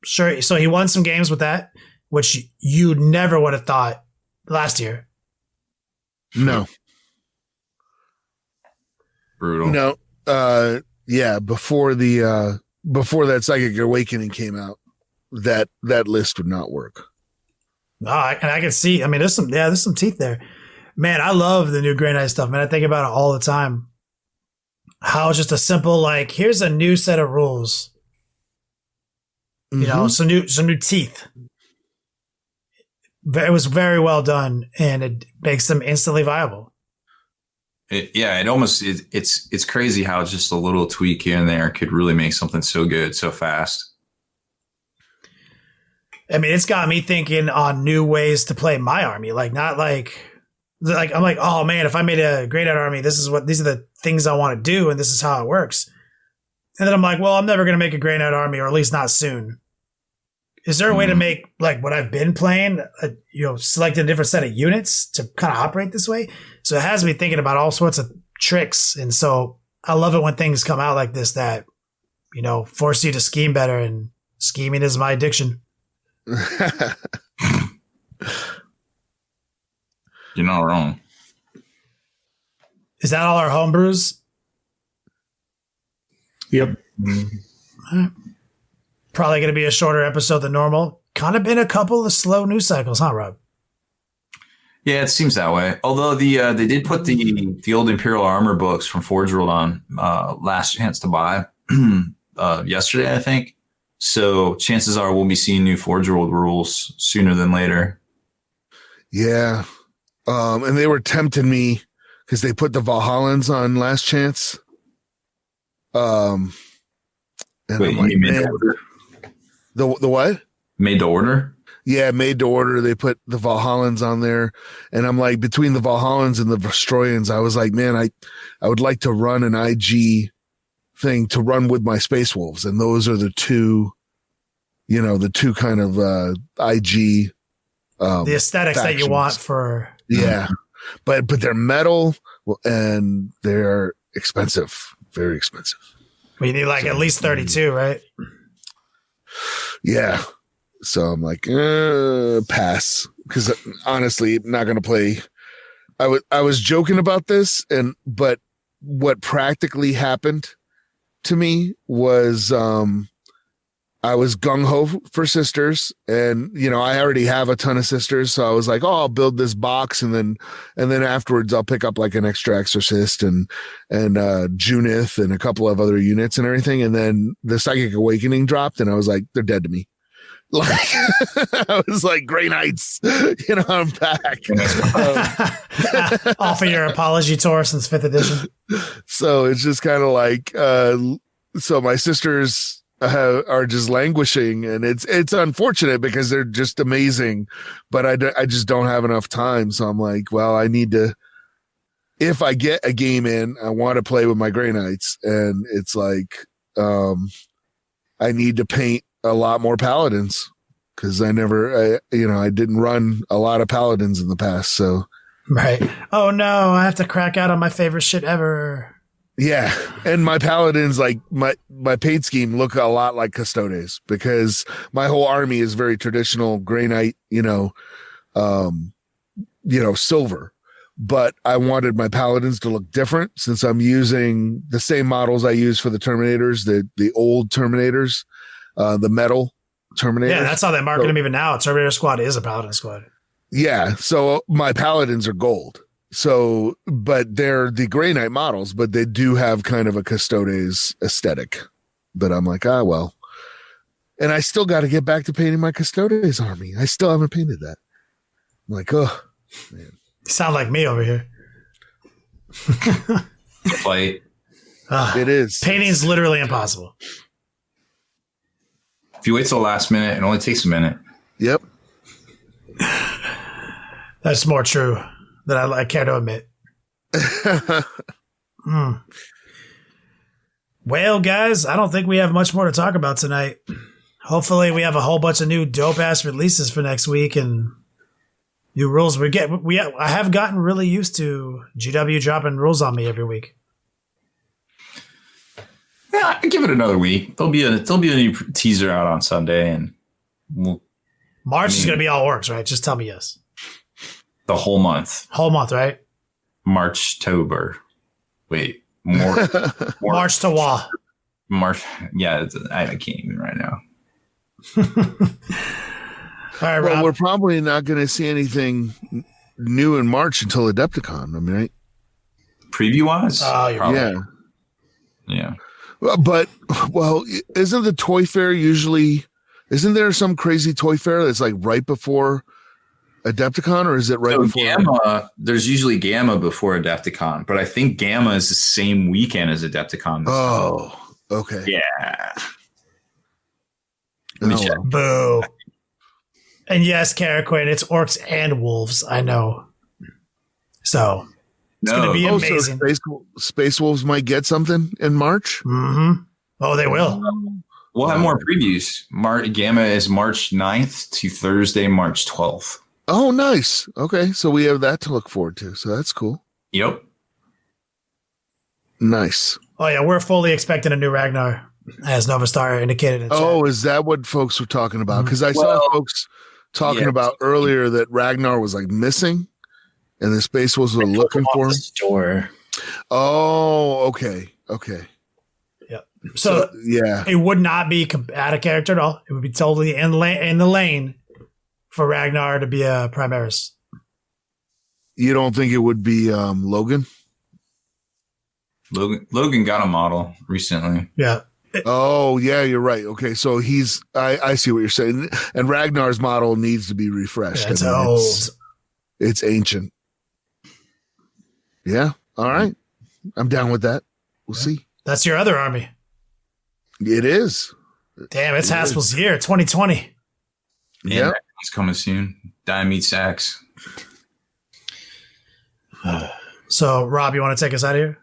Sure. So he won some games with that, which you never would have thought last year. No. Brutal. No. Before that Psychic Awakening came out, that list would not work. I can see. There's some teeth there. Man, I love the new Grey Knight stuff, man. I think about it all the time. How it's just a simple, here's a new set of rules. Some new teeth. It was very well done, and it makes them instantly viable. It's crazy how just a little tweak here and there could really make something so good so fast. I mean, it's got me thinking on new ways to play my army. Like, not like I'm like, oh man, if I made a Grey Knight army, these are the things I want to do, and this is how it works. And then I'm like, well, I'm never going to make a Grey Knight army, or at least not soon. Is there a way to make like what I've been playing, select a different set of units to kind of operate this way? So it has me thinking about all sorts of tricks. And so I love it when things come out like this that, force you to scheme better, and scheming is my addiction. You're not wrong. Is that all our homebrews? Yep. Probably going to be a shorter episode than normal. Kind of been a couple of slow news cycles, huh, Rob? Yeah, it seems that way. Although they did put the old Imperial Armor books from Forge World on last chance to buy yesterday, I think. So chances are we'll be seeing new Forge World rules sooner than later. Yeah. And they were tempting me because they put the Valhallans on last chance. And Wait, I'm like, you made man, the order? the what? Made to order? Yeah, made to order. They put the Valhallans on there. And I'm like, between the Valhallans and the Vestroyans, I was like, man, I would like to run an IG thing to run with my Space Wolves. And those are the two kind of IG the aesthetics factions that you want for. Yeah. But they're metal and they're expensive, very expensive. We need like at least 32, right? Yeah. So I'm like, pass. Because honestly, I'm not going to play. I was joking about this, but what practically happened to me was I was gung-ho for sisters, and I already have a ton of sisters, so I was like, I'll build this box, and then afterwards I'll pick up like an extra exorcist and Junith and a couple of other units and everything. And then the Psychic Awakening dropped, and I was like, they're dead to me. Like I was like, Grey Knights, I'm back. Offer your apology tour since 5th edition. So it's just kind of like, so my sisters are just languishing, and it's unfortunate because they're just amazing, but I just don't have enough time. So I'm like, well, I need to, if I get a game in, I want to play with my Grey Knights, and it's like, I need to paint a lot more paladins because I didn't run a lot of paladins in the past. So, right. Oh no, I have to crack out on my favorite shit ever. Yeah. And my paladins, like my paint scheme look a lot like Custodes because my whole army is very traditional Grey Knight, silver. But I wanted my paladins to look different since I'm using the same models I use for the Terminators, the old Terminators. The metal Terminator. Yeah, that's how they market them even now. Terminator Squad is a Paladin Squad. Yeah, so my Paladins are gold. So, but they're the Grey Knight models, but they do have kind of a Custodes aesthetic. But I'm like, well. And I still got to get back to painting my Custodes army. I still haven't painted that. I'm like, oh, man. You sound like me over here. Fight. It is. Painting's literally impossible. If you wait till the last minute, it only takes a minute. Yep. That's more true than I care to admit. Well, guys, I don't think we have much more to talk about tonight. Hopefully, we have a whole bunch of new dope-ass releases for next week and new rules. I have gotten really used to GW dropping rules on me every week. Yeah, I'll give it another week. There'll be a new teaser out on Sunday, and March is going to be all orcs, right? Just tell me yes. The whole month. Whole month, right? March-tober. Wait, more. March to Wah. March. Yeah, I can't even right now. All right, well, Rob. we're probably not going to see anything new in March until Adepticon. I mean, right? Preview-wise? Yeah. Yeah. But, well, isn't the toy fair isn't there some crazy toy fair that's like right before Adepticon, or is it right before? Gamma, there's usually Gamma before Adepticon, but I think Gamma is the same weekend as Adepticon. Oh, okay. Yeah. Let me check. Boo. And yes, Caraquin, it's orcs and wolves. I know. So it's going to be amazing. So Space Wolves might get something in March. Mm-hmm. Oh, they will. We'll have more previews. Gamma is March 9th to Thursday, March 12th. Oh, nice. Okay, so we have that to look forward to. So that's cool. Yep. Nice. Oh, yeah, we're fully expecting a new Ragnar, as Novastar indicated. In chat. Is that what folks were talking about? Because I saw folks talking about earlier that Ragnar was like missing, and the Space Wolves were looking for him. Store. Oh, okay. Yep. So yeah, it would not be out of character at all. It would be totally in the lane for Ragnar to be a Primaris. You don't think it would be Logan? Logan got a model recently. Yeah. Oh, yeah, you're right. Okay, so I see what you're saying. And Ragnar's model needs to be refreshed. Yeah, it's old. It's ancient. Yeah, all right. I'm down with that. We'll see. That's your other army. It is. Damn, it's Haspil's year, 2020. Yeah, it's coming soon. Diamete Sacks. So, Rob, you want to take us out of here?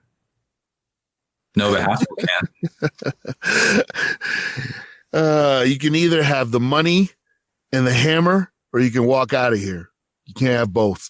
No, but Haspil can. You can either have the money and the hammer, or you can walk out of here. You can't have both.